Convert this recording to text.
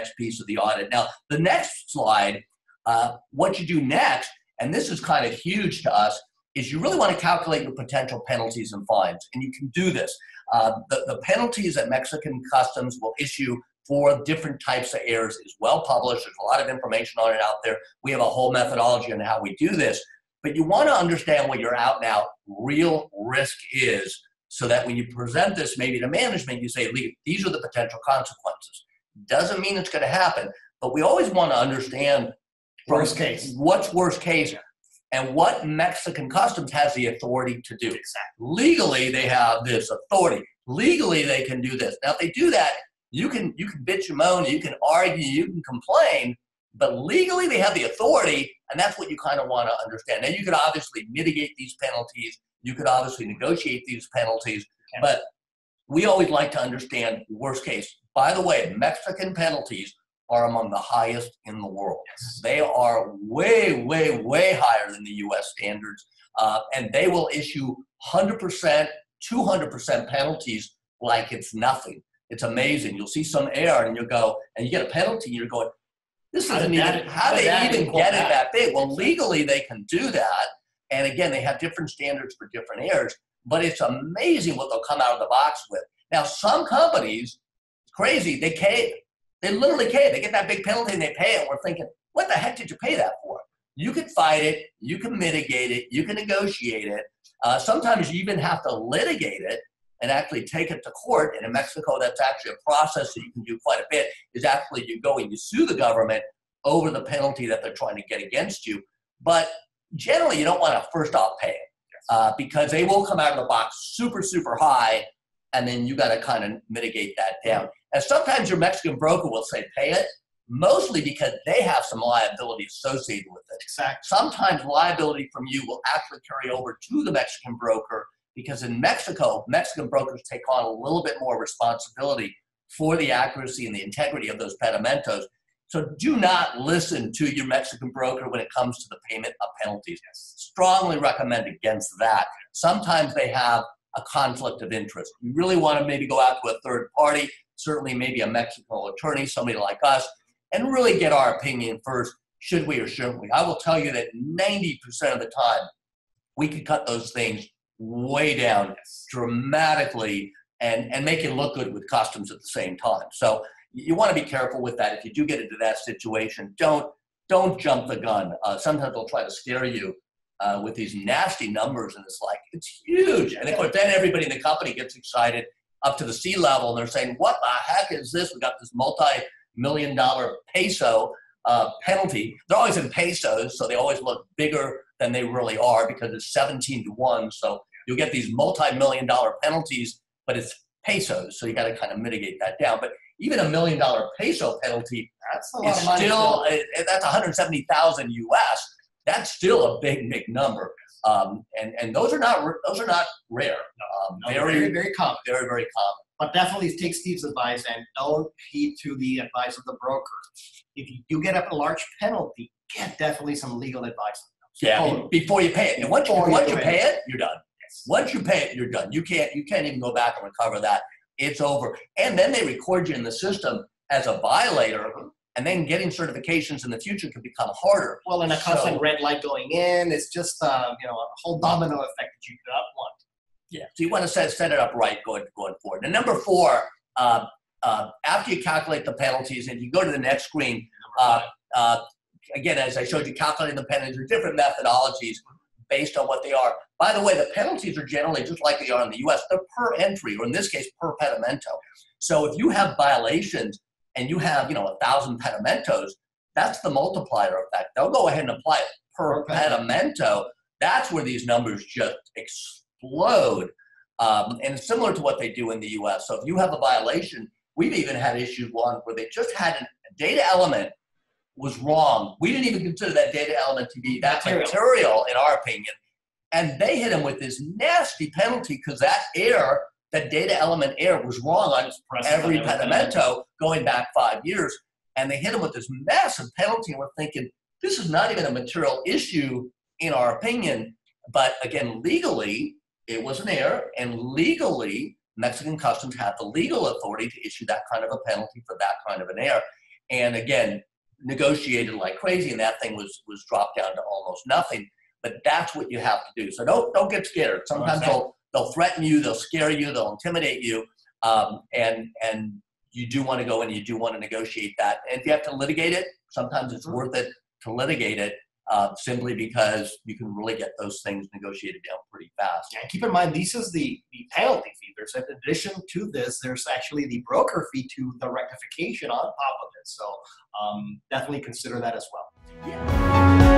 next piece of the audit. Now, the next slide, what you do next, and this is kind of huge to us, is you really want to calculate your potential penalties and fines. And you can do this. The penalties that Mexican Customs will issue for different types of errors is well published. There's a lot of information on it out there. We have a whole methodology on how we do this. But you want to understand what your out and out real risk is, so that when you present this maybe to management, you say, these are the potential consequences. Doesn't mean it's going to happen, but we always want to understand worst case. What's worst case and what Mexican Customs has the authority to do. Exactly. Legally, they have this authority. Legally, they can do this. Now, if they do that, you can bitch and moan, you can argue, you can complain, but legally they have the authority, and that's what you kind of want to understand. Now, you could obviously mitigate these penalties. You could obviously negotiate these penalties, but we always like to understand worst case. By the way, Mexican penalties are among the highest in the world. Yes. They are way, way, way higher than the U.S. standards, and they will issue 100%, 200% penalties like it's nothing. It's amazing. You'll see some error, and you'll go, and you get a penalty, and you're going, this isn't even, how they even get it that big? Well, legally, they can do that. And again, they have different standards for different errors, but it's amazing what they'll come out of the box with. Now, some companies, it's crazy, they cave. They literally cave. They get that big penalty and they pay it. We're thinking, what the heck did you pay that for? You can fight it, you can mitigate it, you can negotiate it. Sometimes you even have to litigate it and actually take it to court. And in Mexico, that's actually a process that you can do quite a bit, is actually you go and you sue the government over the penalty that they're trying to get against you. But generally, you don't want to first off pay it because they will come out of the box super, super high, and then you got to kind of mitigate that down. And sometimes your Mexican broker will say pay it, mostly because they have some liability associated with it. Exactly. Sometimes liability from you will actually carry over to the Mexican broker, because in Mexico, Mexican brokers take on a little bit more responsibility for the accuracy and the integrity of those pedimentos. So do not listen to your Mexican broker when it comes to the payment of penalties. Strongly recommend against that. Sometimes they have a conflict of interest. You really want to maybe go out to a third party, certainly maybe a Mexican attorney, somebody like us, and really get our opinion first, should we or shouldn't we? I will tell you that 90% of the time, we can cut those things way down dramatically and make it look good with customs at the same time. So you want to be careful with that. If you do get into that situation, don't jump the gun. Sometimes they'll try to scare you with these nasty numbers, and it's like, it's huge. And of course, then everybody in the company gets excited up to the C-level, and they're saying, what the heck is this? We got this multi-million-dollar peso penalty. They're always in pesos, so they always look bigger than they really are because it's 17-1. So you'll get these multi-million-dollar penalties, but it's pesos, so you got to kind of mitigate that down. But even $1 million peso penalty, that's a lot of money. That's 170,000 US. That's still a big number, and those are not rare. Very, very common. Very, very common. But definitely take Steve's advice and don't heed to the advice of the broker. If you do get a large penalty, get definitely some legal advice. Yeah, before you pay it. And once you pay it, you're done. Yes. Once you pay it, you're done. You can't even go back and recover that. It's over. And then they record you in the system as a violator, and then getting certifications in the future can become harder. Well, and a constant red light going in, it's just a whole domino effect that you could want. Yeah. So you want to set it up right going forward. And number 4, after you calculate the penalties, and you go to the next screen, again, as I showed you, calculating the penalties are different methodologies based on what they are. By the way, the penalties are generally just like they are in the U.S. They're per entry, or in this case, per pedimento. So if you have violations and you have, 1,000 pedimentos, that's the multiplier effect. They'll go ahead and apply it per pedimento. That's where these numbers just explode. And similar to what they do in the U.S. So if you have a violation, we've even had issues where they just had a data element was wrong. We didn't even consider that data element to be that material in our opinion. And they hit them with this nasty penalty because that data element error was wrong on every pedimento going back 5 years. And they hit them with this massive penalty. And we're thinking, this is not even a material issue in our opinion. But again, legally, it was an error. And legally, Mexican Customs had the legal authority to issue that kind of a penalty for that kind of an error. and again, negotiated like crazy, and that thing was dropped down to almost nothing. But that's what you have to do. So don't get scared. Sometimes they'll threaten you, they'll scare you, they'll intimidate you, and you do want to go and you do want to negotiate that. And if you have to litigate it, sometimes it's worth it to litigate it, simply because you can really get those things negotiated down pretty fast. Yeah, keep in mind, this is the penalty fee. There's, in addition to this, there's actually the broker fee to the rectification on top of it. So definitely consider that as well. Yeah.